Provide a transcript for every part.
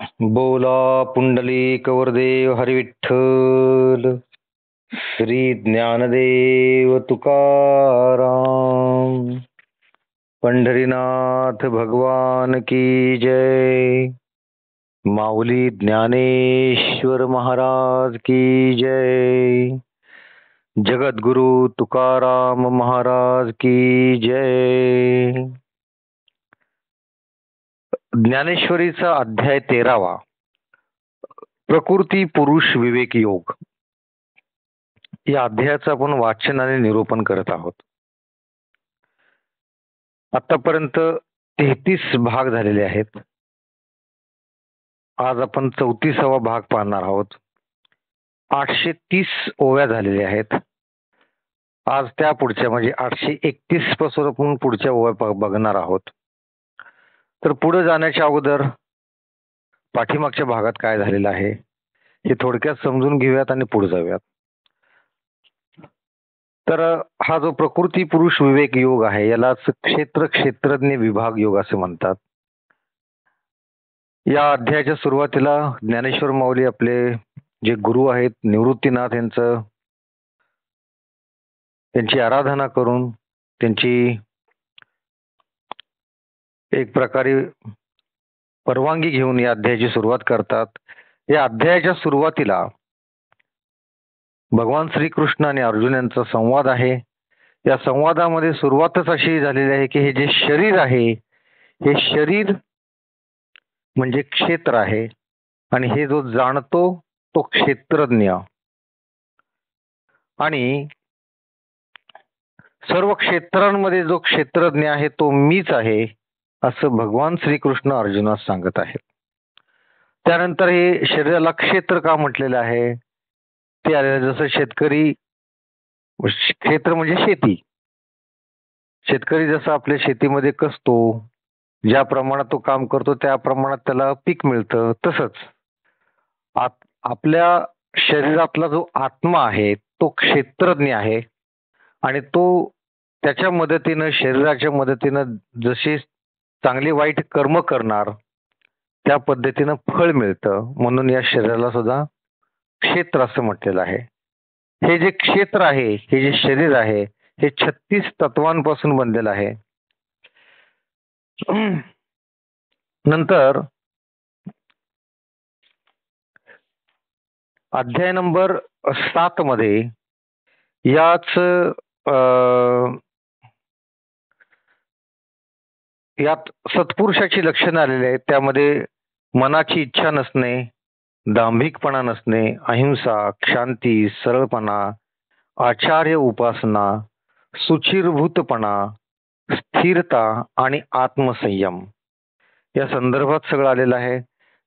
बोला पुंडलिक वरदेव हरी विठ्ठल. श्री ज्ञानदेव तुकाराम. पंढरीनाथ भगवान की जय. माऊली ज्ञानेश्वर महाराज की जय. जगद्गुरु तुकाराम महाराज की जय. ज्ञानेश्वरीचा अध्याय 13वा, प्रकृती पुरुष विवेक योग. या अध्यायाचं आपण वाचन आणि निरूपण करत आहोत. आतापर्यंत 33 भाग झालेले आहेत. आज आपण 34वा भाग पाहणार आहोत. 830 ओव्या झालेल्या आहेत. आज त्या पुढच्या म्हणजे 831 पासून आपण पुढच्या ओव्या बघणार आहोत. तर पुढे जाण्याच्या अगोदर पाठीमागच्या भागात काय झालेलं आहे हे थोडक्यात समजून घेऊयात आणि पुढे जाऊयात. तर हा जो प्रकृती पुरुष विवेक योग आहे यालाच क्षेत्रज्ञ विभाग योग असे म्हणतात. या अध्यायाच्या सुरुवातीला ज्ञानेश्वर माऊली आपले जे गुरु आहेत निवृत्तीनाथ त्यांची आराधना करून त्यांची एक प्रकारे परवानगी घेऊन या अध्यायाची सुरुवात करतात. या अध्यायाच्या सुरुवातीला भगवान श्रीकृष्ण आणि अर्जुन यांचा संवाद आहे. या संवादामध्ये सुरुवातच अशी झालेली आहे की हे जे शरीर आहे हे शरीर म्हणजे क्षेत्र आहे आणि हे जो जाणतो तो क्षेत्रज्ञ आणि सर्व क्षेत्रांमध्ये जो क्षेत्रज्ञ आहे तो मीच आहे असं भगवान श्रीकृष्ण अर्जुनास सांगत आहेत. त्यानंतर हे शरीराला क्षेत्र का म्हटलेलं आहे ते आलेलं. जसं शेतकरी, क्षेत्र म्हणजे शेती, शेतकरी जसं आपल्या शेतीमध्ये कसतो, ज्या प्रमाणात तो काम करतो त्या प्रमाणात त्याला पीक मिळतं. तसंच आपल्या शरीरातला जो आत्मा आहे तो क्षेत्रज्ञ आहे आणि तो त्याच्या मदतीनं शरीराच्या मदतीनं जशी चांगली वाईट कर्म करणार त्या पद्धतीनं फळ मिळतं. म्हणून या शरीराला सुद्धा क्षेत्र असं म्हटलेलं आहे. हे जे क्षेत्र आहे, हे जे शरीर आहे हे 36 तत्वांपासून बनलेलं आहे. नंतर अध्याय नंबर 7 मध्ये यात सत्पुरुषाची लक्षणं आलेली आहेत. त्यामध्ये मनाची इच्छा नसणे, दांभिकपणा नसणे, अहिंसा, शांती, सरळपणा, आचार्य उपासना, सुचिरभूतपणा, स्थिरता आणि आत्मसंयम या संदर्भात सगळं आलेलं आहे.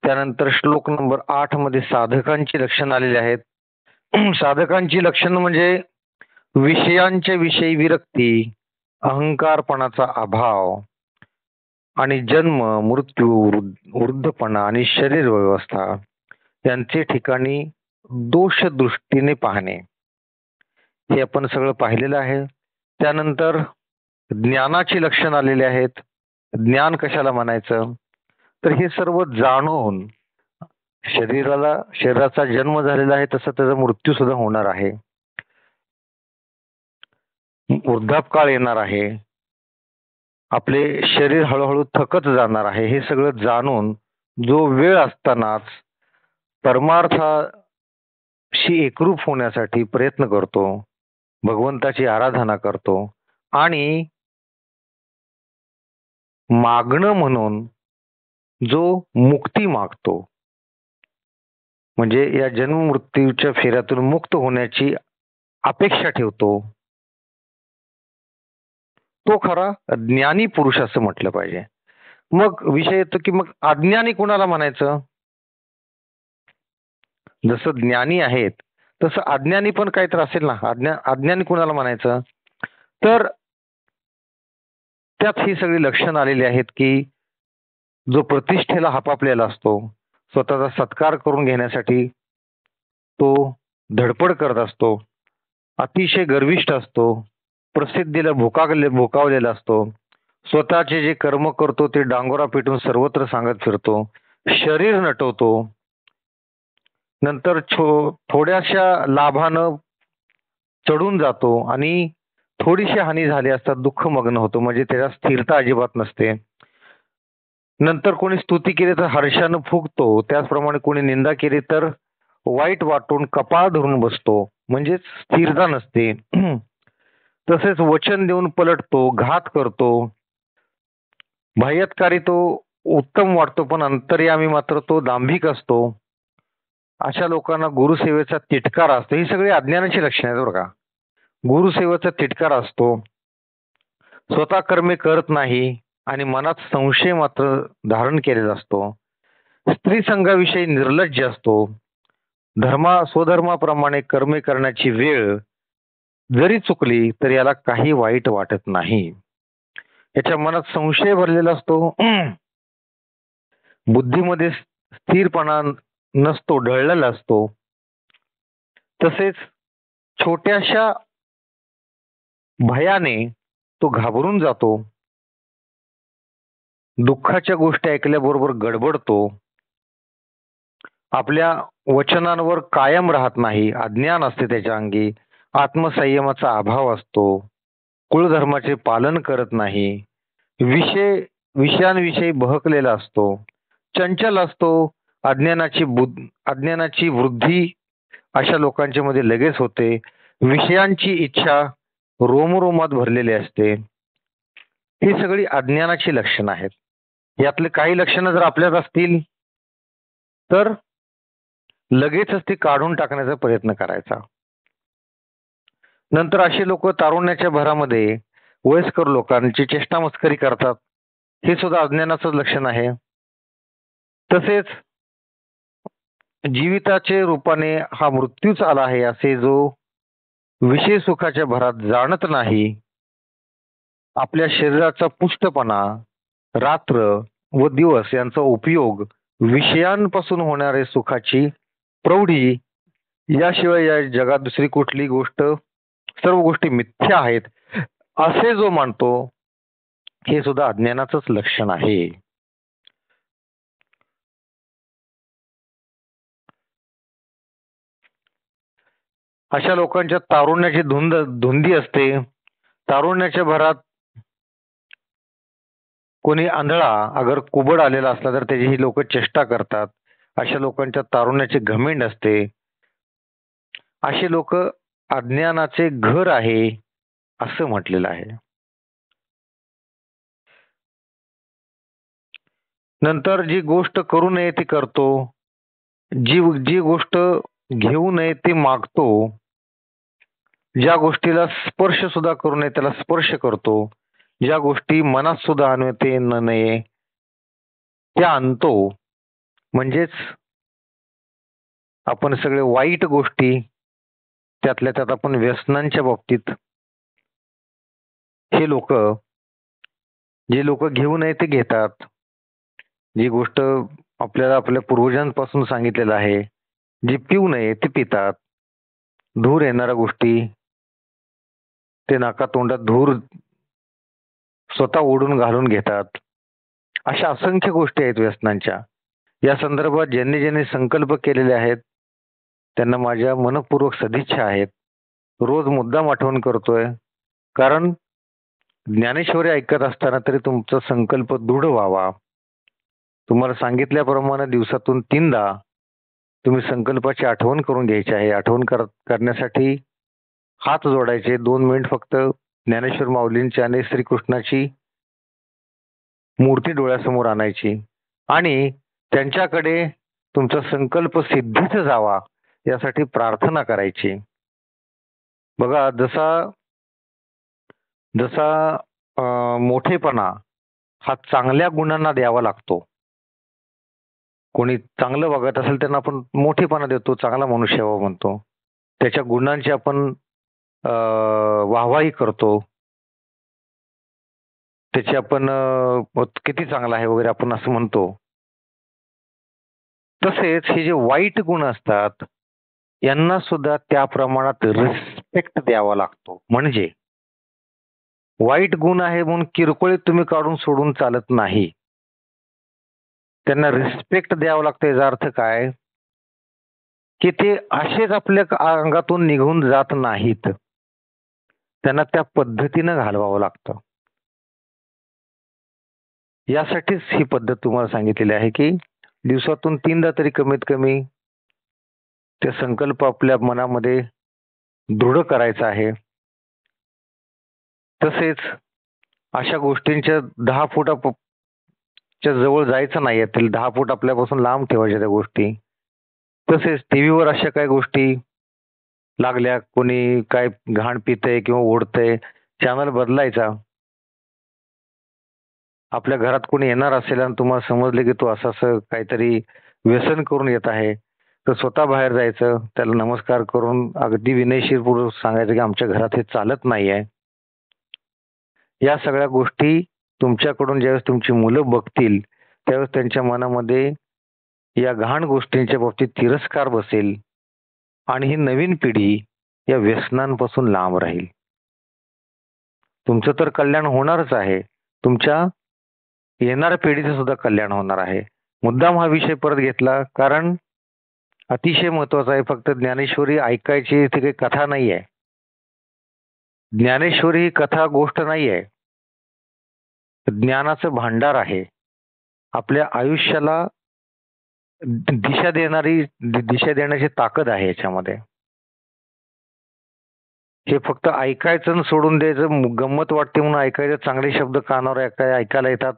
त्यानंतर श्लोक नंबर 8 मध्ये साधकांची लक्षणं आलेली आहेत. साधकांची लक्षणं म्हणजे विषयांच्या विषयी विरक्ती, अहंकारपणाचा अभाव आणि जन्म, मृत्यू, वृद्धपणा आणि शरीर व्यवस्था यांचे ठिकाणी दोष दृष्टीने पाहणे हे आपण सगळं पाहिलेलं आहे. त्यानंतर ज्ञानाची लक्षणं आलेली आहेत. ज्ञान कशाला म्हणायचं तर हे सर्व जाणून शरीराचा जन्म झालेला आहे तसं त्याचा मृत्यू सुद्धा होणार आहे, वृद्धापकाळ येणार आहे, आपले शरीर हळूहळू थकत जाणार आहे. हे सगळं जाणून जो वेळ असतानाच परमार्थाशी एकरूप होण्यासाठी प्रयत्न करतो, भगवंताची आराधना करतो आणि मागणं म्हणून जो मुक्ती मागतो म्हणजे या जन्म मृत्यूच्या फेऱ्यातून मुक्त होण्याची अपेक्षा ठेवतो तो खरा ज्ञानी पुरुष असं म्हटलं पाहिजे. मग विषय येतो की मग अज्ञानी कुणाला म्हणायचं. जसं ज्ञानी आहेत तसं अज्ञानी पण काहीतरी असेल ना. अज्ञानी कुणाला म्हणायचं तर त्यात ही सगळी लक्षणं आलेली आहेत की जो प्रतिष्ठेला हापापलेला असतो, स्वतःचा सत्कार करून घेण्यासाठी तो धडपड करत असतो, अतिशय गर्विष्ठ असतो, प्रसिद्धीला भोकावलेला असतो, स्वतःचे जे कर्म करतो ते डांगोरा पेटून सर्वत्र सांगत फिरतो, शरीर नटवतो, नंतर थोड्याशा लाभानं चढून जातो आणि थोडीशी हानी झाली असता दुःखमग्न होतो, म्हणजे त्याला स्थिरता अजिबात नसते. नंतर कोणी स्तुती केली तर हर्षानं फुगतो, त्याचप्रमाणे कोणी निंदा केली तर वाईट वाटून कपाळ धरून बसतो, म्हणजेच स्थिरता नसते. तसेच वचन देऊन पलटतो, घात करतो, बाह्यतकारी तो उत्तम वाटतो पण अंतर्यामी मात्र तो दांभिक असतो. अशा लोकांना गुरुसेवेचा तिटकार असतो. ही सगळी अज्ञानाची लक्षणे आहेत बरं का. गुरुसेवेचा तिटकार असतो, स्वतः कर्मे करत नाही आणि मनात संशय मात्र धारण केलेला असतो. स्त्री संघाविषयी निर्लज्ज असतो. स्वधर्माप्रमाणे कर्मे करण्याची वेळ जरी चुकली तर याला काही वाईट वाटत नाही. याच्या मनात संशय भरलेला असतो. बुद्धीमध्ये स्थिरपणा नसतो, ढळलेला असतो. तसेच छोट्याशा भयाने तो घाबरून जातो. दुःखाच्या गोष्टी ऐकल्याबरोबर गडबडतो. आपल्या वचनांवर कायम राहत नाही, अज्ञान असते त्याच्या अंगी. आत्मसंयमाचा अभाव असतो. कुळधर्माचे पालन करत नाही. विषयांविषयी बहकलेला असतो. चंचल असतो. अज्ञानाची वृद्धी अशा लोकांच्या मध्ये लगेच होते. विषयांची इच्छा रोमरोमात भरलेली असते. ही सगळी अज्ञानाची लक्षणं आहेत. यातले काही लक्षणं जर आपल्यात असतील तर लगेचच ती काढून टाकण्याचा प्रयत्न करायचा. नंतर असे लोक तारुण्याच्या भरामध्ये वयस्कर लोकांची चेष्टा मस्करी करतात, हे सुद्धा अज्ञानाचं लक्षण आहे. तसेच जीविताचे रूपाने हा मृत्यूच आला आहे असे जो विषय सुखाच्या भरात जाणत नाही, आपल्या शरीराचा पुष्टपणा, रात्र व दिवस यांचा उपयोग, विषयांपासून होणारे सुखाची प्रौढी, याशिवाय या जगात दुसरी कुठली गोष्ट, सर्व गोष्टी मिथ्या आहेत असे जो मानतो, हे सुद्धा अज्ञानाचंच लक्षण आहे. अशा लोकांच्या तारुण्याची धुंदी असते. तारुण्याच्या भरात कोणी आंधळा अगर कुबड आलेला असला तर त्याची ही लोक चेष्टा करतात. अशा लोकांच्या तारुण्याचे घमेंड असते. असे लोक अज्ञानाचे घर आहे असं म्हटलेलं आहे. नंतर जी गोष्ट करू नये ती करतो, जी गोष्ट घेऊ नये ती मागतो, ज्या गोष्टीला स्पर्श सुद्धा करू नये त्याला स्पर्श करतो, ज्या गोष्टी मनात सुद्धा आणते नये त्या आणतो. म्हणजेच आपण सगळे वाईट गोष्टी, त्यातल्या त्यात आपण व्यसनांच्या बाबतीत हे लोक, जे लोक घेऊ नये ते घेतात, जी गोष्ट आपल्याला आपल्या पूर्वजांपासून सांगितलेलं आहे, जी पिऊ नये ते पितात, धूर येणाऱ्या गोष्टी ते नाका तोंडात धूर स्वतः ओढून घालून घेतात. अशा असंख्य गोष्टी आहेत व्यसनांच्या. या संदर्भात ज्यांनी ज्यांनी संकल्प केलेले आहेत त्यांना माझ्या मनपूर्वक सदिच्छा आहेत. रोज मुद्दाम आठवण करतोय, कारण ज्ञानेश्वरी ऐकत असताना तरी तुमचा संकल्प दृढ व्हावा. तुम्हाला सांगितल्याप्रमाणे दिवसातून 3दा तुम्ही संकल्पाची आठवण करून घ्यायची आहे. आठवण करण्यासाठी हात जोडायचे, 2 मिनिट फक्त ज्ञानेश्वर माऊलींची आणि श्रीकृष्णाची मूर्ती डोळ्यासमोर आणायची आणि त्यांच्याकडे तुमचा संकल्प सिद्धीत जावा यासाठी प्रार्थना करायची. बघा, जसा मोठेपणा हा चांगल्या गुणांना द्यावा लागतो. कोणी चांगलं वागत असेल त्यांना आपण मोठेपणा देतो, चांगला मनुष्य व्हावा म्हणतो, त्याच्या गुणांची आपण वाहवाही करतो, त्याची आपण किती चांगला आहे वगैरे आपण असं म्हणतो. तसेच हे जे वाईट गुण असतात यांना सुद्धा त्या प्रमाणात रिस्पेक्ट द्यावा लागतो. म्हणजे वाईट गुण आहे म्हणून किरकोळीत तुम्ही काढून सोडून चालत नाही. त्यांना रिस्पेक्ट द्यावं लागतं. याचा अर्थ काय की ते असेच आपल्या अंगातून निघून जात नाहीत. त्यांना त्या पद्धतीनं घालवावं लागतं. यासाठीच ही पद्धत तुम्हाला सांगितलेली आहे की दिवसातून 3दा तरी कमीत कमी ते संकल्प आपल्या मनामध्ये दृढ करायचा आहे. तसेच अशा गोष्टींच्या 10 फुटाच्या जवळ जायचं नाहीये. ते 10 फूट आपल्यापासून लांब ठेवायच्या त्या गोष्टी. तसेच टीव्हीवर अशा काही गोष्टी लागल्या, कोणी काय घाण पितंय किंवा ओढतंय, चॅनल बदलायचा. आपल्या घरात कोणी येणार असेल आणि तुम्हाला समजले की तो असं काहीतरी व्यसन करून येत आहे, तर स्वतः बाहेर जायचं, त्याला नमस्कार करून अगदी विनयशीरपूर्वक सांगायचं की आमच्या घरात हे चालत नाहीये. या सगळ्या गोष्टी तुमच्याकडून ज्यावेळेस तुमची मुलं बघतील, त्यावेळेस त्यांच्या मनामध्ये या घाण गोष्टींच्या बाबतीत तिरस्कार बसेल आणि ही नवीन पिढी या व्यसनांपासून लांब राहील. तुमचं तर कल्याण होणारच आहे. तुमच्या येणाऱ्या पिढीचं सुद्धा कल्याण होणार आहे. मुद्दाम हा विषय परत घेतला कारण अतिशय महत्वाचा आहे. फक्त ज्ञानेश्वरी ऐकायची ती काही कथा नाहीये. ज्ञानेश्वरी ही कथा गोष्ट नाहीये. ज्ञानाचं भांडार आहे. आपल्या आयुष्याला दिशा देण्याची ताकद आहे याच्यामध्ये. हे फक्त ऐकायचं आणि सोडून द्यायचं, गंमत वाटते म्हणून ऐकायचं, चांगले शब्द कानावर ऐकायला येतात,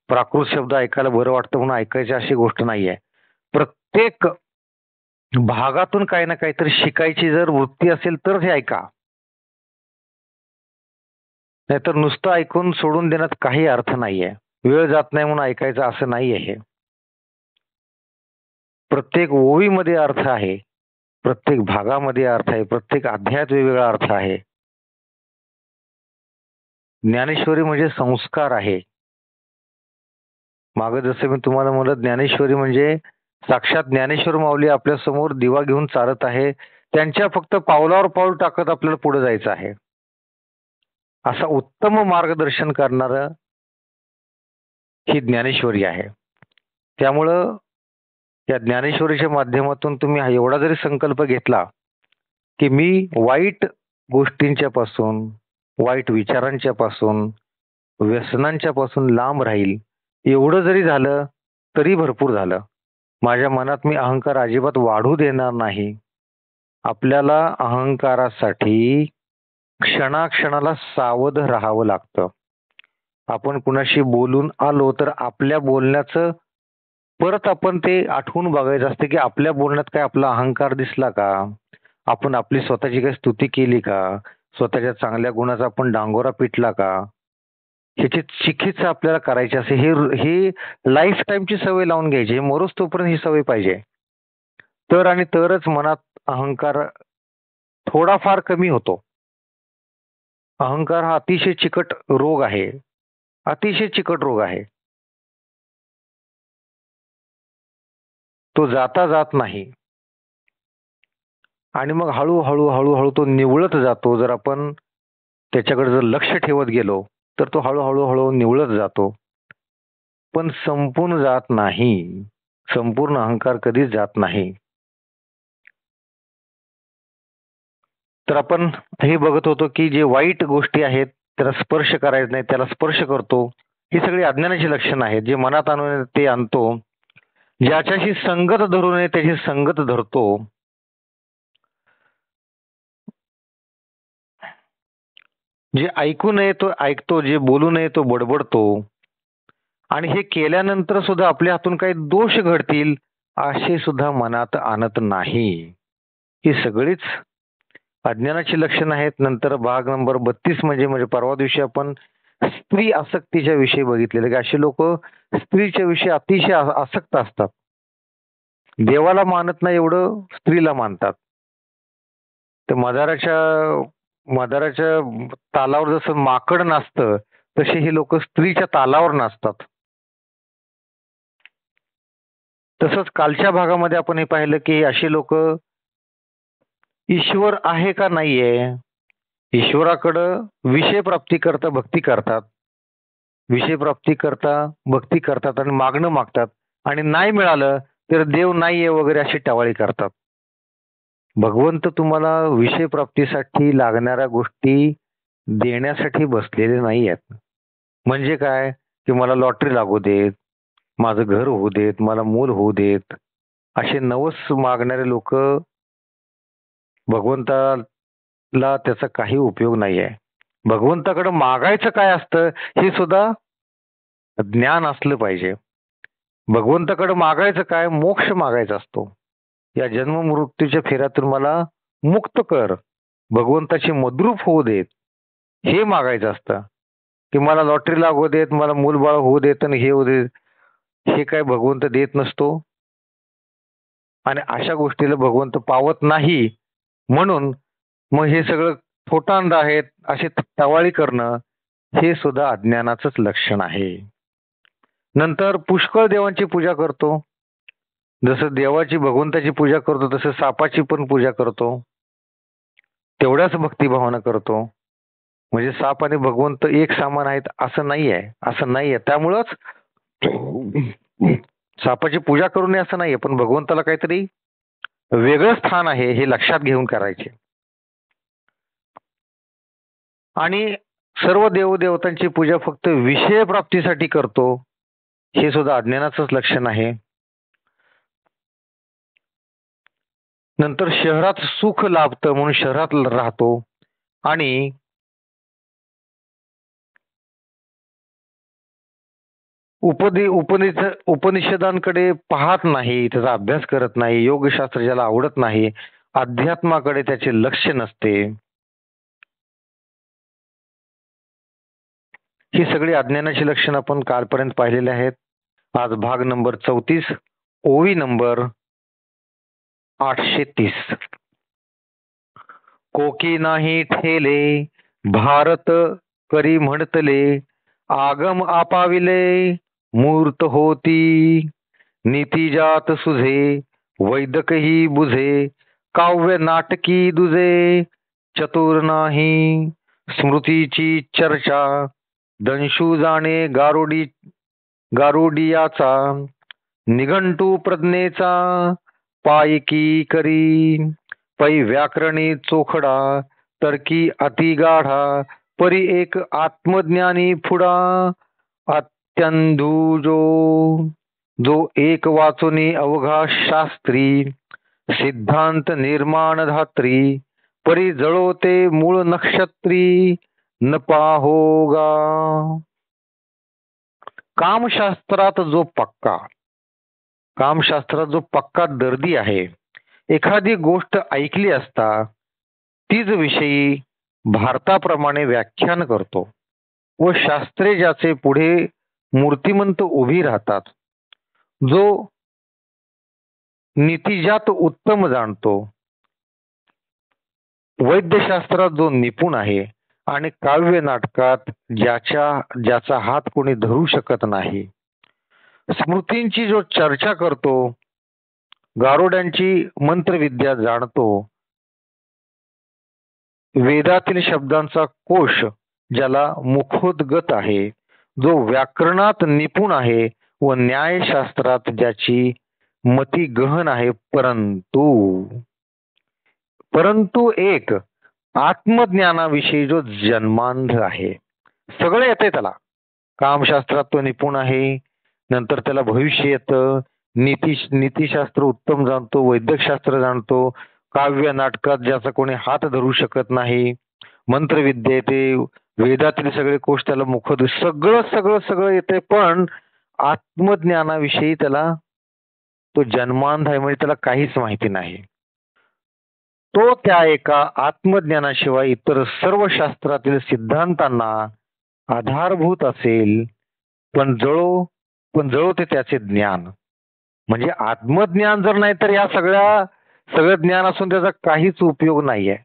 प्राकृत शब्द ऐकायला बरं वाटतं म्हणून ऐकायची अशी गोष्ट नाहीये. प्रत्येक भागातून काही ना काहीतरी शिकायची जर वृत्ती असेल तर हे ऐका. नाहीतर नुसतं ऐकून सोडून देण्यात काही अर्थ नाहीये. वेळ जात नाही म्हणून ऐकायचं असं नाहीये हे. प्रत्येक ओळीमध्ये अर्थ आहे, प्रत्येक भागामध्ये अर्थ आहे, प्रत्येक अध्यायात वेगवेगळा अर्थ आहे. ज्ञानेश्वरी म्हणजे संस्कार आहे. मागं जसं मी तुम्हाला म्हणलं, ज्ञानेश्वरी म्हणजे साक्षात ज्ञानेश्वर माऊली आपल्या समोर दिवा घेऊन चालत आहे. त्यांच्या फक्त पावलावर पाऊल टाकत आपल्याला पुढे जायचं आहे. असा उत्तम मार्गदर्शन करणारं ही ज्ञानेश्वरी आहे. त्यामुळं या ज्ञानेश्वरीच्या माध्यमातून तुम्ही एवढा जरी संकल्प घेतला की मी वाईट गोष्टींच्या पासून, वाईट विचारांच्या पासून, व्यसनांच्या पासून लांब राहील, एवढं जरी झालं तरी भरपूर झालं. माझ्या मनात मी अहंकार अजिबात वाढू देणार नाही. आपल्याला अहंकारासाठी क्षणाक्षणाला सावध राहावं लागतं. आपण कुणाशी बोलून आलो तर आपल्या बोलण्याचं परत आपण ते आठवून बघायचं असते की आपल्या बोलण्यात काय आपला अहंकार दिसला का? आपण आपली स्वतःची काही स्तुती केली का? स्वतःच्या चांगल्या गुणाचा आपण डांगोरा पिटला का? ह्याची चिकित्सा आपल्याला करायची असते. ही लाईफ टाईमची सवय लावून घ्यायची. मरोच तोपर्यंत ही सवय पाहिजे. तर आणि तरच मनात अहंकार थोडाफार कमी होतो. अहंकार हा अतिशय चिकट रोग आहे. अतिशय चिकट रोग आहे. तो जाता जात नाही आणि मग हळूहळू तो निवळत जातो. जर आपण त्याच्याकडे जर लक्ष ठेवत गेलो तर तो हळूहळू निवळत जातो, पण संपून जात नाही. संपूर्ण अहंकार कधीच जात नाही. तर आपण हे बघत होतो की जे वाईट गोष्टी आहेत त्याला स्पर्श करायचं नाही, त्याला स्पर्श करतो. ही सगळी अज्ञानाची लक्षणं आहेत. जे मनात आणून ते आणतो. ज्याच्याशी संगत धरू नये त्याची संगत धरतो. जे ऐकू नये तो ऐकतो, जे बोलू नये तो बडबडतो. आणि हे केल्यानंतर सुद्धा आपल्या हातून काही दोष घडतील असे सुद्धा मनात आणत नाही. ही सगळीच अज्ञानाची लक्षणं आहेत. नंतर भाग नंबर 32 म्हणजे परवा दिवशी आपण स्त्री आसक्तीच्या विषयी बघितलेलं की अशी लोक स्त्रीच्या विषयी अतिशय आसक्त असतात. देवाला मानत नाही एवढं स्त्रीला मानतात. तर मदाराच्या तालावर जसं माकड नाचतं तसे हे लोक स्त्रीच्या तालावर नाचतात. तसंच कालच्या भागामध्ये आपण हे पाहिलं की अशी लोक ईश्वर आहे का नाहीये, ईश्वराकडं विषय प्राप्ती करता भक्ती करतात, विषय प्राप्ती करता भक्ती करतात आणि मागणं मागतात. आणि नाही मिळालं तर देव नाहीये वगैरे अशी टवाळी करतात. भगवंत तुम्हाला विषय प्राप्तीसाठी लागणाऱ्या गोष्टी देण्यासाठी बसलेले नाही आहेत. म्हणजे काय, की मला लॉटरी लागू देत, माझं घर होऊ देत, मला मूल होऊ देत, असे नवस मागणारे लोक भगवंताला त्याचा काही उपयोग नाही आहे. भगवंताकडे मागायचं काय असतं हे सुद्धा ज्ञान असलं पाहिजे. भगवंताकडे मागायचं काय, मोक्ष मागायचा असतो. या जन्म मृत्यूच्या फेऱ्यातून मला मुक्त कर, भगवंताची मद्रूप होऊ देत, हे मागायचं असतं. की मला लॉटरी लागू देत, मला मूलबाळ होऊ देत आणि हे होऊ देत, हे काय भगवंत देत नसतो. आणि अशा गोष्टीला भगवंत पावत नाही, म्हणून मग हे सगळं थोटांड आहेत असे टवाळी करणं हे सुद्धा अज्ञानाचंच लक्षण आहे. नंतर पुष्कळ देवांची पूजा करतो. जसं देवाची भगवंताची पूजा करतो तसं सापाची पण पूजा करतो. तेवढ्याच भक्तिभावानं करतो. म्हणजे साप आणि भगवंत एक समान आहेत असं नाहीये, असं नाहीये. त्यामुळंच सापाची पूजा करू नये असं नाहीये, पण भगवंताला काहीतरी वेगळं स्थान आहे हे लक्षात घेऊन करायचे. आणि सर्व देवदेवतांची पूजा फक्त विषय प्राप्तीसाठी करतो, हे सुद्धा अज्ञानाचंच लक्षण आहे. नंतर शहरात सुख लाभतं म्हणून शहरात राहतो आणि उपनिषदांकडे पाहत नाही, त्याचा अभ्यास करत नाही, योगशास्त्र ज्याला आवडत नाही, अध्यात्माकडे त्याचे लक्ष नसते. ही सगळी अज्ञानाची लक्षण आपण कालपर्यंत पाहिलेले आहेत. आज भाग नंबर 34, ओवी नंबर 830. कोकी नाही ठेले भारत करी म्हणतले, आगम आपाविले मूर्त होती, नीती जात सुझे वैदकही बुझे, काव्य नाटकी दुजे चतुर नाही, स्मृतीची चर्चा दंशू जाणे गारुडियाचा, निघंटू प्रज्ञेचा पायकी करी, पै व्याकरणी चोखडा तर्की अति गाढा, परी एक आत्मज्ञानी फुडा अत्यंधुजो, जो एक वाचुनी अवघा शास्त्री, सिद्धांत निर्माण धात्री, परी जळोते मूळ नक्षत्री न पाहोगा. कामशास्त्रात जो पक्का दर्दी आहे, एखादी गोष्ट ऐकली असता तीच विषयी भारताप्रमाणे व्याख्यान करतो व शास्त्रे ज्याचे पुढे मूर्तिमंत उभी राहतात, जो नीतिजात उत्तम जाणतो, वैद्यशास्त्रात जो निपुण आहे आणि काव्य नाटकात ज्याचा हात कोणी धरू शकत नाही, स्मृतींची जो चर्चा करतो, गारुड्यांची मंत्रविद्या जाणतो, वेदातील शब्दांचा कोश ज्याला मुखोद्गत आहे, जो व्याकरणात निपुण आहे व न्यायशास्त्रात ज्याची मती गहन आहे, परंतु एक आत्मज्ञानाविषयी जो जन्मांध आहे. सगळं येते त्याला. कामशास्त्रात तो निपुण आहे, नंतर त्याला भविष्य येतं, नीतिशास्त्र उत्तम जाणतो, वैद्यकशास्त्र जाणतो, काव्य नाटकात ज्याचा कोणी हात धरू शकत नाही, मंत्रविद्या येते, वेदातील सगळे कोश त्याला मुखोद, सगळं सगळं सगळं येते, पण आत्मज्ञानाविषयी त्याला तो जन्मांध आहे, म्हणजे त्याला काहीच माहिती नाही. तो त्या एका आत्मज्ञानाशिवाय इतर सर्व शास्त्रातील सिद्धांतांना आधारभूत असेल, पण जळो ते त्याचे ज्ञान. म्हणजे आत्मज्ञान जर नाही तर या सगळं ज्ञान असून त्याचा काहीच उपयोग नाहीये.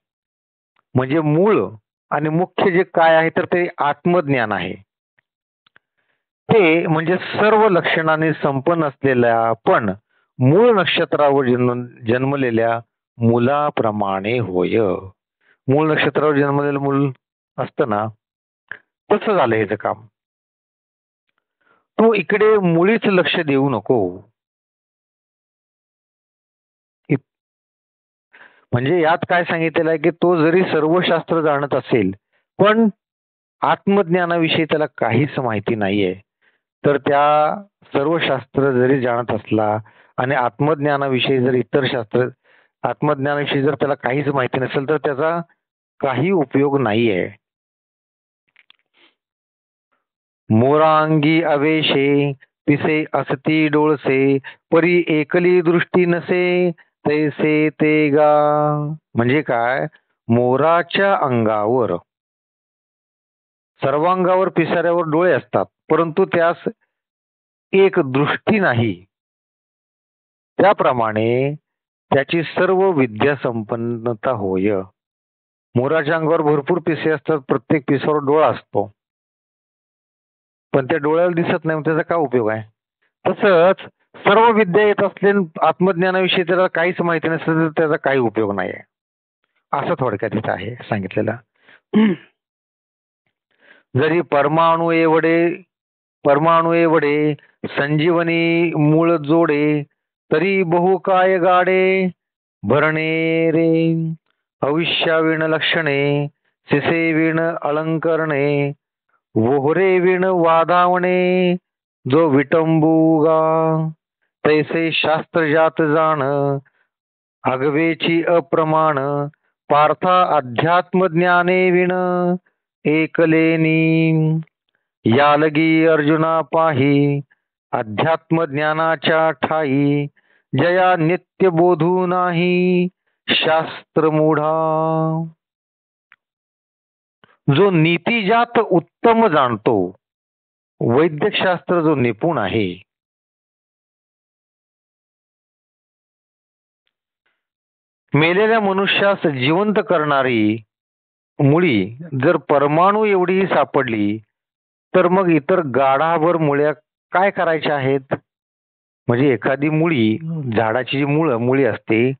म्हणजे मूळ आणि मुख्य जे काय आहे तर ते आत्मज्ञान आहे. ते म्हणजे सर्व लक्षणाने संपन्न असलेल्या पण मूळ नक्षत्रावर जन्मलेल्या मुलाप्रमाणे होय. मूळ नक्षत्रावर जन्मलेलं मूल असतं ना, तसं झालं ह्याचं काम. तू इकडे मुळीच लक्ष देऊ नको. म्हणजे यात काय सांगितलेलं आहे की तो जरी सर्व शास्त्र जाणत असेल पण आत्मज्ञानाविषयी त्याला काहीच माहिती नाहीये, तर त्या सर्व शास्त्र जरी जाणत असला आणि आत्मज्ञानाविषयी जर इतर शास्त्र आत्मज्ञानाविषयी जर त्याला काहीच माहिती नसेल तर त्याचा काही उपयोग नाहीये. मोरांगी अवेशे पिसे असती डोळसे परी एकली दृष्टी नसे तैसे ते गा. म्हणजे काय, मोराच्या अंगावर सर्वांगावर पिसाऱ्यावर डोळे असतात परंतु त्यास एक दृष्टी नाही, त्याप्रमाणे त्याची सर्व विद्या संपन्नता होय. मोराच्या अंगावर भरपूर पिसे असतात, प्रत्येक पिसावर डोळा असतो पण त्या डोळ्याला दिसत नाही, त्याचा काय उपयोग आहे. तसंच सर्व विद्या येत असले आत्मज्ञानाविषयी त्याला काहीच माहिती नसेल तर त्याचा काही उपयोग नाही आहे, असं थोडक्यात इथं आहे सांगितलेलं. जरी परमाणु एवढे संजीवनी मूळ जोडे तरी बहु काय गाडे भरणे रे भविष्याविण लक्षणे सिसे विण अलंकरणे वोहरे विण वाधावणे जो विटंबुगा तैसे शास्त्र जात जाण आगवेची अप्रमाण पार्था अध्यात्म ज्ञाने विण एकलेनी यालगी अर्जुना पाही अध्यात्म ज्ञानाच्या ठाई जया नित्य बोधू नाही शास्त्र मूढा. जो नीतिजात उत्तम जाणतो, वैद्यकशास्त्र जो निपुण आहे, मेलेल्या मनुष्यास जिवंत करणारी मुळी जर परमाणू एवढी सापडली तर मग इतर गाढाभर मुळ्या काय करायच्या आहेत. म्हणजे एखादी मुळी, झाडाची जी मुळी असते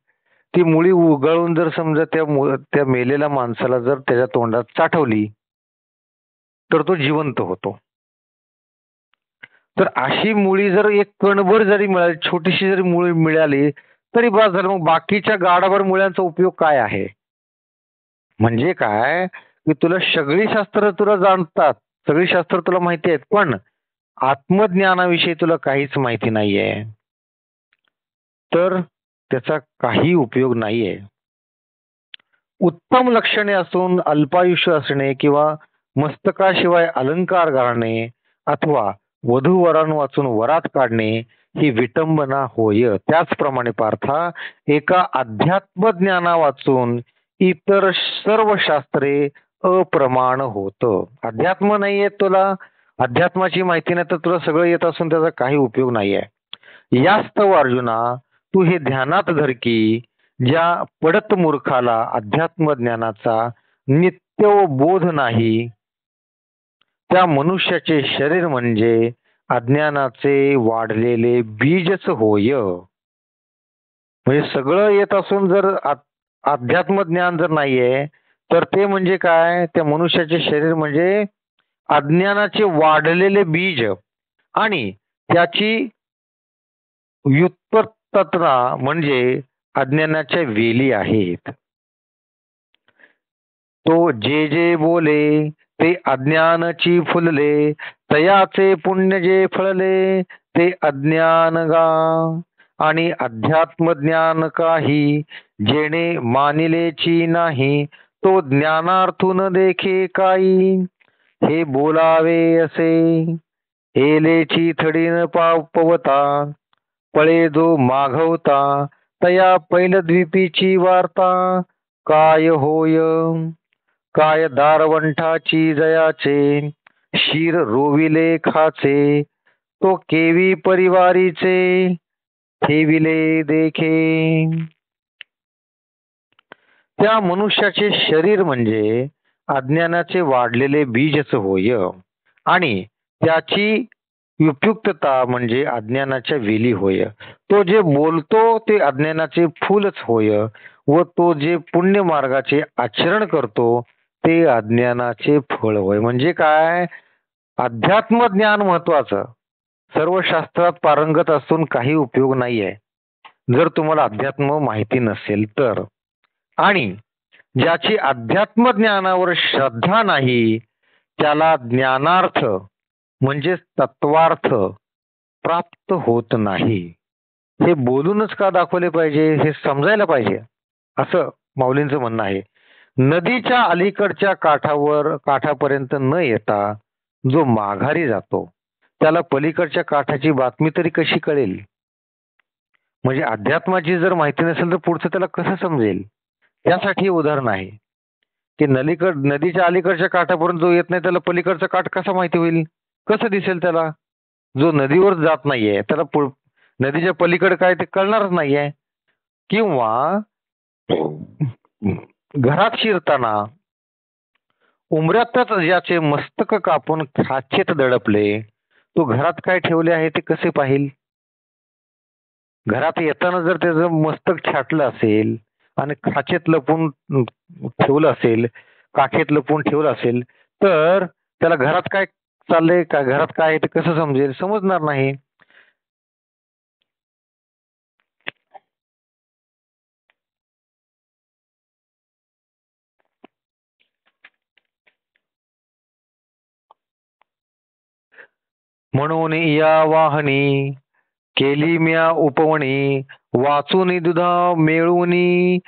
ती मुळी उगळून जर समजा त्या मेलेल्या माणसाला जर त्याच्या तोंडात चाटवली तर तो जिवंत होतो. तर अशी मुळी जर एक कणभर जरी मिळाली, छोटीशी जरी मुळी मिळाली तरी बस झालं. मग बाकीच्या गाडाभर मुळ्यांचा उपयोग काय आहे. म्हणजे काय की तुला सगळी शास्त्र तुला जाणतात, सगळी शास्त्र तुला माहिती आहेत पण आत्मज्ञानाविषयी तुला काहीच माहिती नाहीये तर त्याचा काही उपयोग नाहीये. उत्तम लक्षणे असून अल्पायुष्य असणे किंवा मस्तकाशिवाय अलंकार घालणे अथवा वधूवरान वाचून वरात काढणे ही विटंबना होय. त्याचप्रमाणे पार्था एका अध्यात्म ज्ञाना वाचून इतर सर्व शास्त्रे अप्रमाण होत. अध्यात्म नाही येत तुला, अध्यात्माची माहिती नाही तर तुला सगळं येत असून त्याचा काही उपयोग नाहीये. यास्तव अर्जुना तू हे ध्यानात धर की ज्या पडत मूर्खाला अध्यात्म ज्ञानाचा नित्य बोध नाही त्या मनुष्याचे शरीर म्हणजे अज्ञानाचे वाढलेले बीजच होय. म्हणजे सगळं येत असून जर अध्यात्म ज्ञान जर नाहीये तर ते म्हणजे काय, त्या मनुष्याचे शरीर म्हणजे अज्ञानाचे वाढलेले बीज आणि त्याची व्युत्पत्तना म्हणजे अज्ञानाच्या वेली आहेत. तो जे जे बोले ते अज्ञानाची फुलले तयाचे पुण्य जे फळले ते अज्ञान गा. आणि अध्यात्म ज्ञान काही जेणे मानिलेची नाही तो ज्ञानार्थून देखे काही हे बोलावे असे हेलेची थडीन पवता पळे जो माघवता तया पैलद्वीपीची वार्ता काय होय. काय दारवंठाची जयाचे शिर रोविले खाचे तो केवी परिवारीचे ठेविले देखे. त्या मनुष्याचे शरीर म्हणजे अज्ञानाचे वाढलेले बीजच होय आणि त्याची उपयुक्तता म्हणजे अज्ञानाच्या वेली होय. तो जे बोलतो ते अज्ञानाचे फूलच होय व तो जे पुण्य मार्गाचे आचरण करतो ते अज्ञानाचे फळ होय. म्हणजे काय, अध्यात्म ज्ञान महत्वाचं सर्व शास्त्रात पारंगत असून काही उपयोग नाहीये जर तुम्हाला अध्यात्म माहिती नसेल तर. आणि ज्याची अध्यात्म ज्ञानावर श्रद्धा नाही त्याला ज्ञानार्थ म्हणजे तत्वार्थ प्राप्त होत नाही. हे बोलूनच का दाखवले पाहिजे हे समजायला पाहिजे असं माऊलींचं म्हणणं आहे. नदीच्या अलीकडच्या काठापर्यंत न येता जो माघारी जातो त्याला पलीकडच्या काठाची बातमी तरी कशी कळेल. म्हणजे अध्यात्माची जर माहिती नसेल तर पुढचं त्याला कसं समजेल. त्यासाठी उदाहरण आहे की नदीच्या अलीकडच्या काठापर्यंत जो येत नाही त्याला पलीकडचा काठ कसा माहिती होईल, कसं दिसेल त्याला. जो नदीवर जात नाहीये त्याला नदीच्या पलीकडे काय ते कळणारच नाहीये. किंवा घरात शिरताना उमऱ्यातच ज्याचे मस्तक कापून खाचेत दडपले तो घरात काय ठेवले आहे ते कसे पाहिल. घरात येताना जर त्याचं मस्तक छाटलं असेल आणि खाचेत लपून ठेवलं असेल, काखेत लपून ठेवलं असेल तर त्याला घरात काय चाललंय का घरात काय आहे ते कसं समजेल, समजणार नाही. म्हणून या वाहनी केली म्या उपवणी वाचून दुधा मेळूनी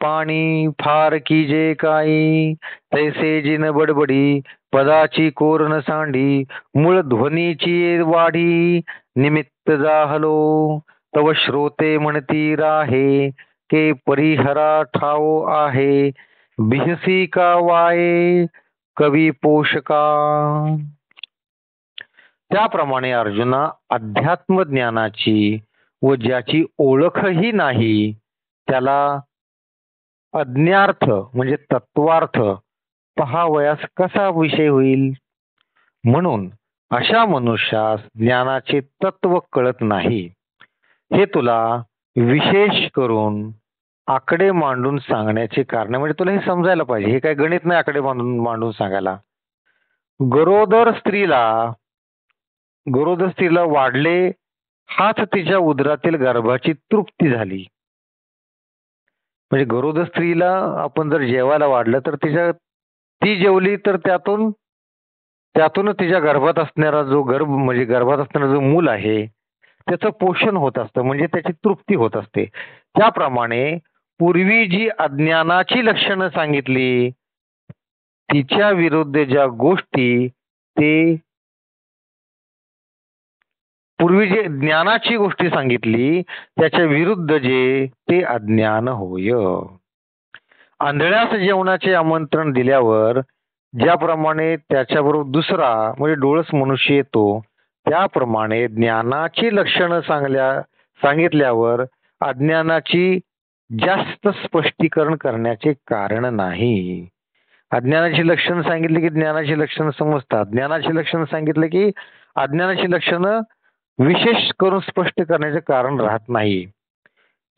पाणी फार की जे काही तैसे जिन बडबडी पदाची कोरण सांडी मूळ ध्वनीची वाढी निमित्त जाहलो तव श्रोते म्हणती राहे के परिहरा ठाव आहे बिहसी का वाये कवी पोषका. त्याप्रमाणे अर्जुना अध्यात्म ज्ञानाची व ज्याची ओळखही नाही त्याला अज्ञार्थ म्हणजे तत्वार्थ पहावयास कसा विषय होईल. म्हणून अशा मनुष्यास ज्ञानाचे तत्व कळत नाही. हे तुला विशेष करून आकडे मांडून सांगण्याचे कारण म्हणजे तुला हे समजायला पाहिजे. हे काय गणित नाही आकडे मांडून सांगायला. गरोदर स्त्रीला वाढले हाच तिच्या उदरातील गर्भाची तृप्ती झाली. म्हणजे गरोदर स्त्रीला आपण जर जेवायला वाढलं तर ती जेवली तर त्यातूनच तिच्या गर्भात असणारा जो म्हणजे गर्भात असणारा जो मूल आहे त्याचं पोषण होत असतं म्हणजे त्याची तृप्ती होत असते. त्याप्रमाणे पूर्वी जी अज्ञानाची लक्षणं सांगितली तिच्या विरुद्ध ज्या गोष्टी ते पूर्वी जे ज्ञानाची गोष्टी सांगितली त्याच्या विरुद्ध जे ते अज्ञान होय. आंधळ्यास जेवणाचे आमंत्रण दिल्यावर ज्याप्रमाणे त्याच्याबरोबर दुसरा म्हणजे डोळस मनुष्य येतो त्याप्रमाणे ज्ञानाची लक्षणं सांगितल्यावर अज्ञानाची जास्त स्पष्टीकरण करण्याचे कारण नाही. अज्ञानाची लक्षणं सांगितली की ज्ञानाची लक्षणं समजतात. ज्ञानाची लक्षणं सांगितले की अज्ञानाची लक्षणं विशेष करून स्पष्ट करण्याचे कारण राहत नाही.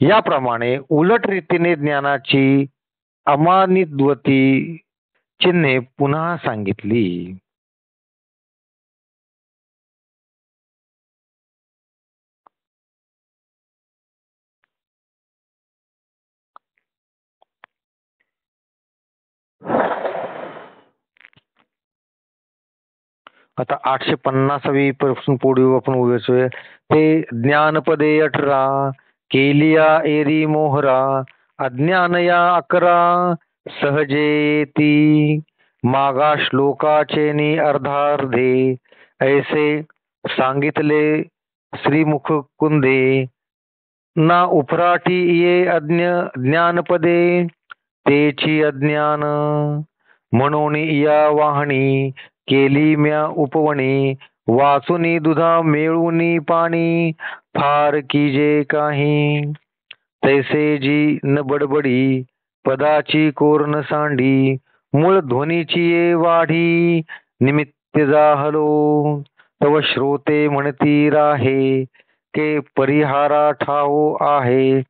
याप्रमाणे उलट रीतीने ज्ञानाची अमानिद्वती चिन्हे पुन्हा सांगितली. आता 850वी पासून पुढे आपण उभे ते ज्ञानपदे 18 केलिया एरी मोहरा अज्ञान या 11 सहजेती मागा श्लोकाचे नि अर्धार्धे ऐसे सांगितले श्रीमुख कुंदे ना उपराठी ये ज्ञानपदे तेची अज्ञान म्हणून या वाहणी केली म्या उपवणी वाचुनी दुधा मेळुनी पाणी फार की जे काही तैसे जी न बडबडी पदाची कोरण सांडी मूळ ध्वनीची ये वाढी निमित्त जाहलो तव श्रोते म्हणती राहे के परिहारा ठाव आहे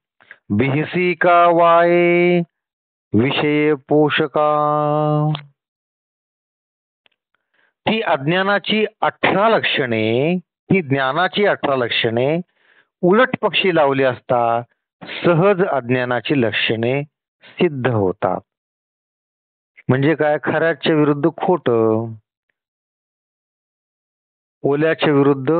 बिहसी का वाये विषय पोषका. ती अज्ञानाची 18 लक्षणे ही ज्ञानाची 18 लक्षणे उलट पक्षी लावली असता सहज अज्ञानाची लक्षणे सिद्ध होतात. म्हणजे काय? खऱ्याच्या विरुद्ध खोटं, ओल्याच्या विरुद्ध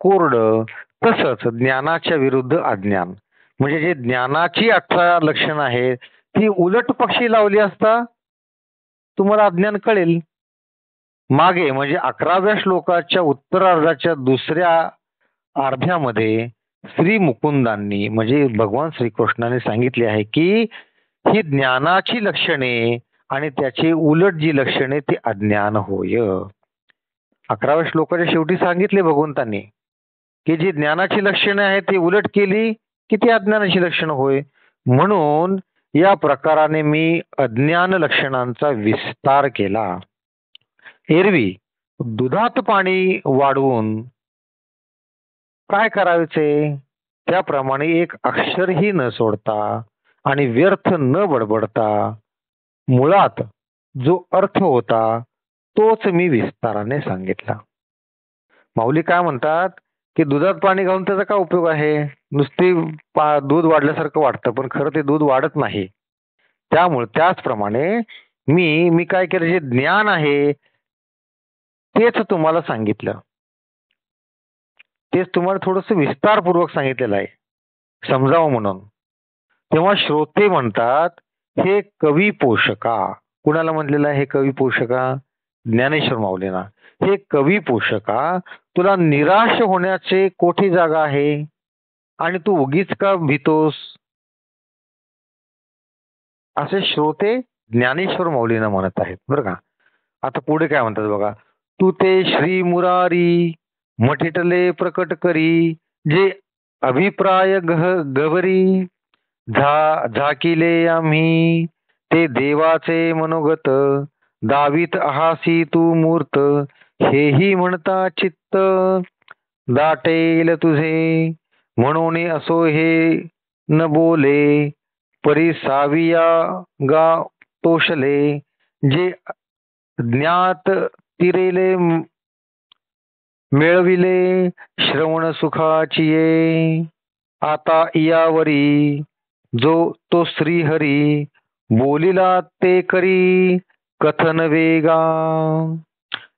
कोरडं, तसंच ज्ञानाच्या विरुद्ध अज्ञान. म्हणजे जे ज्ञानाची 18 लक्षणं आहेत ती उलट पक्षी लावली असता तुम्हाला अज्ञान कळेल. मागे म्हणजे 11व्या श्लोकाच्या उत्तरार्धाच्या दुसऱ्या अर्ध्यामध्ये श्री मुकुंदांनी म्हणजे भगवान श्रीकृष्णाने सांगितले आहे की ही ज्ञानाची लक्षणे आणि त्याची उलट जी लक्षणे ती अज्ञान होय. 11व्या श्लोकाच्या शेवटी सांगितले भगवंतांनी की जी ज्ञानाची लक्षणे आहेत ती उलट केली की ती अज्ञानाची लक्षणं होय. म्हणून या प्रकाराने मी अज्ञान लक्षणांचा विस्तार केला. एरवी दुधात पाणी वाढवून काय करायचे त्याप्रमाणे एक अक्षरही न सोडता आणि व्यर्थ न बडबडता मुळात जो अर्थ होता तोच मी विस्ताराने सांगितला. माऊली काय म्हणतात की दुधात पाणी घालून त्याचा काय उपयोग आहे? नुसती दूध वाढल्यासारखं वाटतं पण खरं ते दूध वाढत नाही. त्यामुळे त्याचप्रमाणे मी काय केलं, जे ज्ञान आहे तेच तुम्हाला सांगितलं, तेच तुम्हाला थोडंसं विस्तारपूर्वक सांगितलेलं आहे समजावं म्हणून. तेव्हा श्रोते म्हणतात हे कवी पोषका. कुणाला म्हणलेलं आहे हे कवी पोषका? ज्ञानेश्वर माऊलींना. हे कवी पोषका, तुला निराश होण्याचे कोठे जागा आहे आणि तू उगीच का भीतोस? असे श्रोते ज्ञानेश्वर माऊलींना म्हणत आहेत बरं का. आता पुढे काय म्हणतात बघा. तू ते श्री मुरारी मठिटले प्रकट करी, जे अभिप्राय गवरी झाकिले आम्ही, ते देवाचे मनोगत दावीत आहासी तू मूर्त, हेही म्हणता चित्त दाटेल तुझे, म्हणून असो हे न बोले परी साविया गा तोषले, जे ज्ञात तिरेले मिळविले श्रवण सुखाचिये, आता यावरी जो तो श्रीहरी बोलिला ते करी कथन वेगा,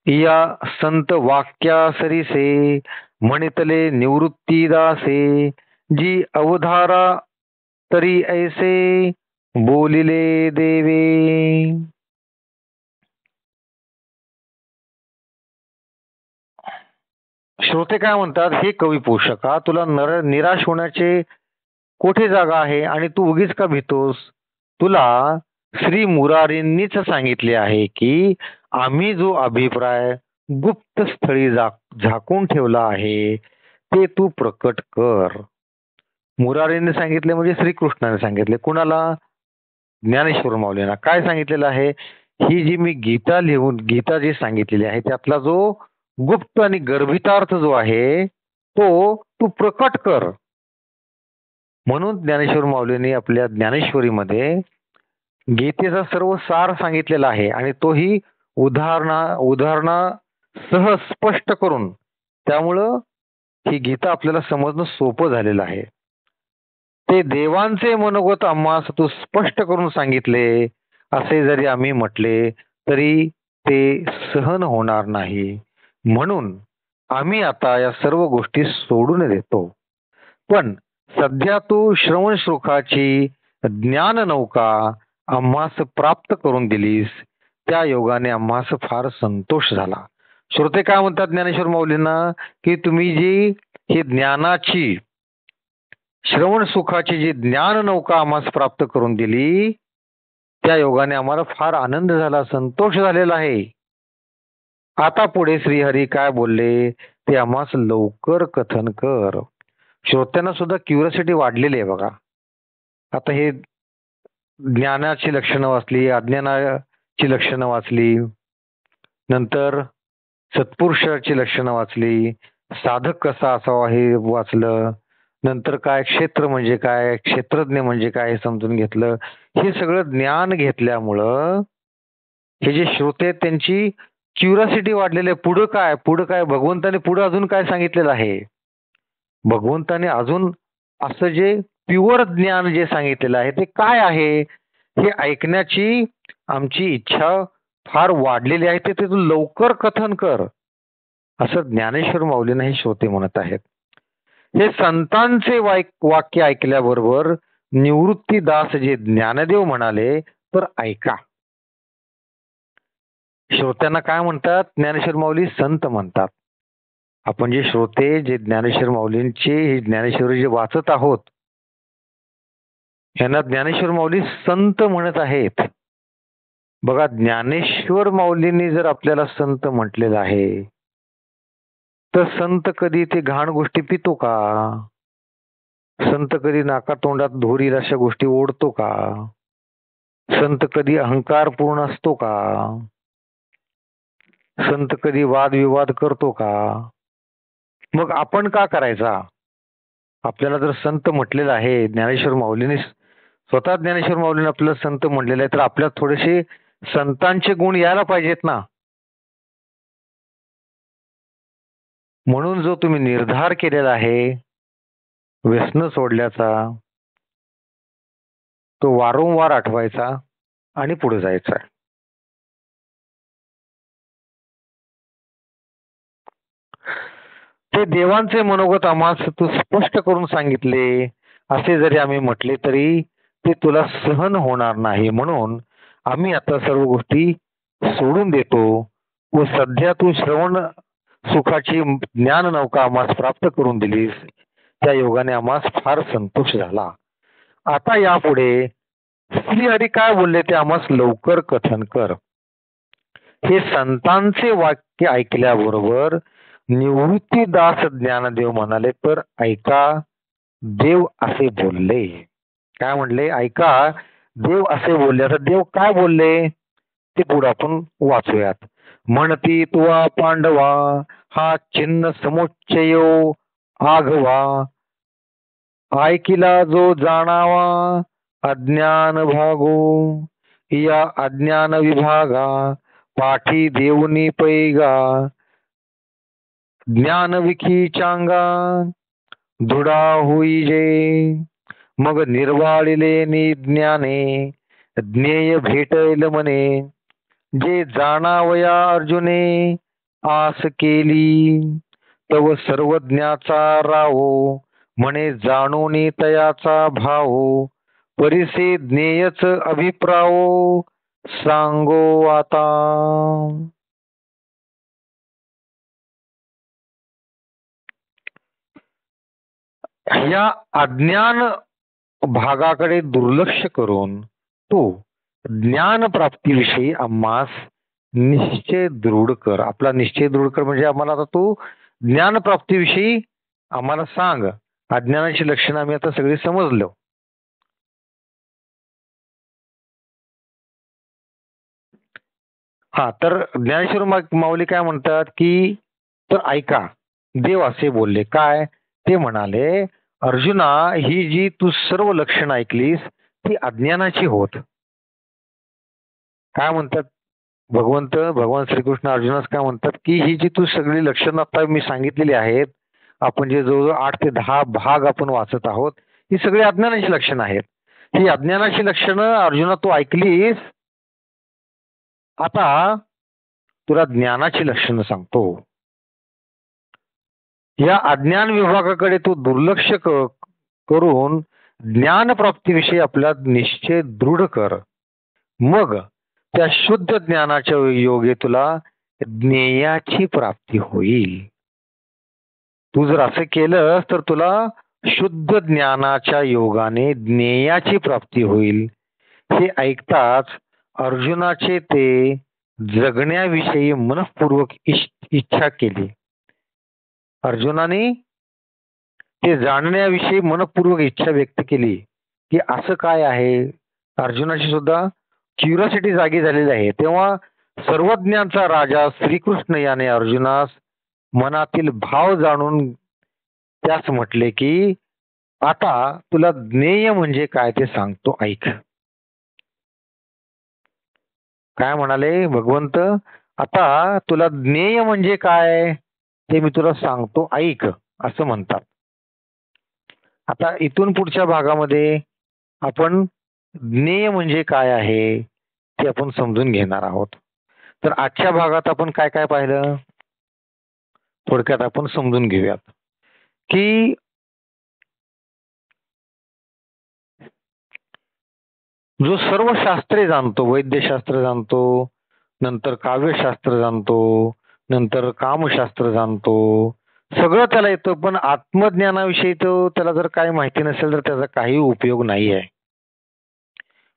या संत वाक्या सरीसे म्हणितले निवृत्ती दासे, जी अवधारा तरी ऐसे बोलिले देवे. श्रोते काय म्हणतात, हे कवी पोषका, तुला निराश होण्याचे कोठे जागा आहे आणि तू उगीच का भीतोस? तुला श्री मुरारींनीच सांगितले आहे की आम्ही जो अभिप्राय गुप्त स्थळी झाकून ठेवला आहे ते तू प्रकट कर. मुरारींनी सांगितले म्हणजे श्रीकृष्णाने सांगितले. कुणाला? ज्ञानेश्वर माऊलींना. काय सांगितलेलं आहे? ही जी मी गीता जी सांगितलेली आहे त्यातला जो गुप्त आणि गर्भितार्थ जो आहे तो तू प्रकट कर. म्हणून ज्ञानेश्वर माऊलींनी आपल्या ज्ञानेश्वरीमध्ये गीतेचा सर्व सार सांगितलेला आहे आणि तोही उदाहरणा सह स्पष्ट करून, त्यामुळं ही गीता आपल्याला समजणं सोपं झालेलं आहे. ते देवांचे मनोगत आम्हास तू स्पष्ट करून सांगितले असे जरी आम्ही म्हटले तरी ते सहन होणार नाही. म्हणून आम्ही आता या सर्व गोष्टी सोडून देतो. पण सध्या तू श्रवण सुखाची ज्ञान नौका आम्हास प्राप्त करून दिलीस, त्या योगाने आम्हास फार संतोष झाला. श्रोते काय म्हणतात ज्ञानेश्वर माऊलींना की तुम्ही जी ही ज्ञानाची श्रवण सुखाची जी ज्ञान नौका आम्हास प्राप्त करून दिली त्या योगाने आम्हाला फार आनंद झाला, संतोष झालेला आहे. आता पुढे श्रीहरी काय बोलले ते आम्हास लवकर कथन कर. श्रोत्यांना सुद्धा क्युरिओसिटी वाढलेली आहे बघा. आता हे ज्ञानाची लक्षणं वाचली, अज्ञानाची लक्षणं वाचली, नंतर सत्पुरुषाची लक्षणं वाचली, साधक कसा असावा हे वाचलं, नंतर काय क्षेत्र म्हणजे काय, क्षेत्रज्ञ म्हणजे काय हे समजून घेतलं. हे सगळं ज्ञान घेतल्यामुळं हे जे श्रोते त्यांची क्युरिओसिटी वाढलेली आहे. पुढं काय भगवंताने पुढे अजून काय सांगितलेलं आहे. भगवंताने अजून असं जे प्युअर ज्ञान जे सांगितलेलं आहे ते काय आहे हे ऐकण्याची आमची इच्छा फार वाढलेली आहे. ते तू लवकर कथन कर असं ज्ञानेश्वर माऊलींना हे श्रोते म्हणत आहेत. हे संतांचे वाक्य ऐकल्याबरोबर निवृत्तीदास जे ज्ञानदेव म्हणाले तर ऐका. श्रोत्यांना काय म्हणतात? ज्ञानेश्वर माऊली संत म्हणतात. आपण जे श्रोते जे ज्ञानेश्वर माऊलींचे हे ज्ञानेश्वर जे वाचत आहोत यांना ज्ञानेश्वर माऊली संत म्हणत आहेत. बघा, ज्ञानेश्वर माऊलींनी जर आपल्याला संत म्हटलेलं आहे तर संत कधी ते घाण गोष्टी पितो का? संत कधी नाकातोंडात धोरील अशा गोष्टी ओढतो का? संत कधी अहंकारपूर्ण असतो का? संत कधी वादविवाद करतो का? मग आपण का करायचा? आपल्याला जर संत म्हटलेलं आहे, ज्ञानेश्वर माऊलीने स्वतः ज्ञानेश्वर माऊलीने आपल्याला संत म्हटलेलं आहे तर आपल्याला थोडेसे संतांचे गुण यायला पाहिजेत ना. म्हणून जो तुम्ही निर्धार केलेला आहे व्यसन सोडल्याचा तो वारंवार आठवायचा आणि पुढे जायचा. ते देवांचे मनोगत आम्हास तू स्पष्ट करून सांगितले असे जरी आम्ही म्हटले तरी ते तुला सहन होणार नाही. म्हणून आम्ही आता सर्व गोष्टी सोडून देतो व सध्या तू श्रवण सुखाची ज्ञान नौका आम्हास प्राप्त करून दिलीस त्या योगाने आम्हास फार संतोष झाला. आता यापुढे श्रीहरी काय बोलले ते आम्हास लवकर कथन कर. हे संतांचे वाक्य ऐकल्याबरोबर निवृत्तीदास ज्ञानदेव म्हणाले तर ऐका देव असे बोलले. काय म्हणले? ऐका देव असे बोलले. आता देव काय बोलले ते पुढे आपण वाचूयात. म्हणती तुवा पांडवा हा चिन्ह समुच्चयो आघवा ऐकिला जो जाणावा अज्ञान भागो या अज्ञान विभागा पाठी देऊनी पैगा ज्ञान विखी चांगा धुडा होई जे मग निर्वाळिले निज्ञाने ज्ञेय भेटैल मने जे जाणावया अर्जुने आस केली तव सर्वज्ञाचा राहो म्हणे जाणोनी तयाचा भाव परिसे ज्ञेयच अभिप्रावो सांगो आता. या अज्ञान भागाकडे दुर्लक्ष करून तो ज्ञान प्राप्तीविषयी आम्हास निश्चय दृढ कर. आपला निश्चय दृढ कर म्हणजे आम्हाला आता तू ज्ञान प्राप्तीविषयी आम्हाला सांग. अज्ञानाची लक्षणं आम्ही आता सगळी समजलो. हा, तर ज्ञानेश्वर माऊली काय म्हणतात की तर ऐका देव असे बोलले. काय ते म्हणाले? अर्जुना ही जी तू सर्व लक्षणं ऐकलीस ती अज्ञानाची होत. काय म्हणतात भगवान श्रीकृष्ण अर्जुनास काय म्हणतात की ही जी तू सगळी लक्षणं आता मी सांगितलेली आहेत, आपण जे जवळजवळ 8 ते 10 भाग आपण वाचत आहोत, ही सगळी अज्ञानाची लक्षणं आहेत. ही अज्ञानाची लक्षणं अर्जुना तू ऐकलीस. आता तुला ज्ञानाची लक्षणं सांगतो. या अज्ञान विभागाकडे तू दुर्लक्ष करून ज्ञान प्राप्तीविषयी आपला निश्चय दृढ कर. मग त्या शुद्ध ज्ञानाच्या योगे तुला ज्ञेयाची प्राप्ती होईल. तू जर असं केलं तर तुला शुद्ध ज्ञानाच्या योगाने ज्ञेयाची प्राप्ती होईल. हे ऐकताच अर्जुनाचे ते जगण्याविषयी मनःपूर्वक इच्छा केली. अर्जुनाने ते जाणण्याविषयी मनःपूर्वक इच्छा व्यक्त केली की असं काय आहे. अर्जुनाची सुद्धा क्युरिओसिटी जागी झालेली आहे. तेव्हा सर्वज्ञांचा राजा श्रीकृष्ण याने अर्जुनास मनातील भाव जाणून त्यास म्हटले की आता तुला ज्ञेय म्हणजे काय ते सांगतो ऐक. काय म्हणाले भगवंत? आता तुला ज्ञेय म्हणजे काय ते मी तुला सांगतो, ऐक, असं म्हणतात. आता इथून पुढच्या भागामध्ये आपण ज्ञेय म्हणजे काय आहे ते आपण समजून घेणार आहोत. तर आजच्या भागात आपण काय काय पाहिलं थोडक्यात आपण समजून घेऊयात, की जो सर्व शास्त्रे जाणतो, वैद्यशास्त्र जाणतो, नंतर काव्यशास्त्र जाणतो, नंतर कामशास्त्र जाणतो, सगळं त्याला येतं, पण आत्मज्ञानाविषयी त्याला जर काही माहिती नसेल तर त्याचा काही उपयोग नाही आहे.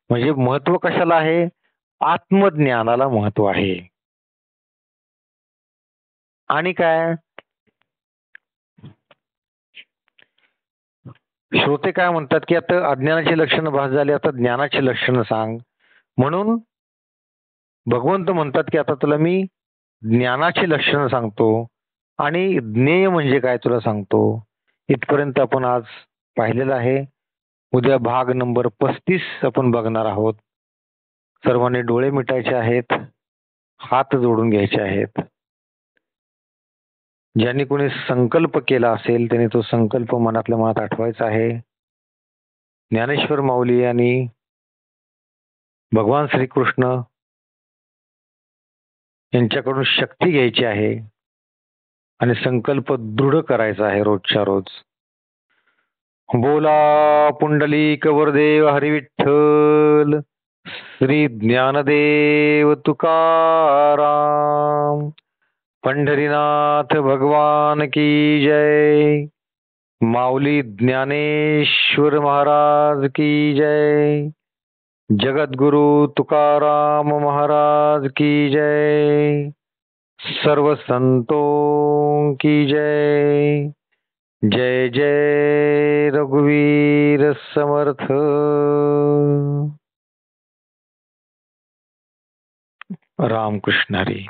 म्हणजे महत्व कशाला आहे? आत्मज्ञानाला महत्व आहे. आणि काय, श्रोते काय म्हणतात की आता अज्ञानाची लक्षणं भास झाली, आता ज्ञानाची लक्षणं सांग. म्हणून भगवंत म्हणतात की आता तुला मी ज्ञानाची लक्षणं सांगतो आणि ज्ञेय म्हणजे काय तुला सांगतो. इथपर्यंत आपण आज पाहिलेलं आहे. उद्या भाग नंबर 35 आपण बघणार आहोत. सर्वांनी डोळे मिटायचे आहेत, हात जोडून घ्यायचे आहेत. ज्यांनी कोणी संकल्प केला असेल त्यांनी तो संकल्प मनातल्या मनात आठवायचा आहे. ज्ञानेश्वर माऊली आणि भगवान श्रीकृष्ण यांच्याकडून शक्ती घ्यायची आहे आणि संकल्प दृढ करायचा आहे रोजच्या रोज. बोला पुंडलिक वरदेव हरी विठ्ठल, श्री ज्ञानदेव तुकाराम, पंढरीनाथ भगवान की जय, माऊली ज्ञानेश्वर महाराज की जय, जगद्गुरु तुकाराम महाराज की जय, सर्व संतों की जय. जय जय रघुवीर समर्थ. रामकृष्ण हरी.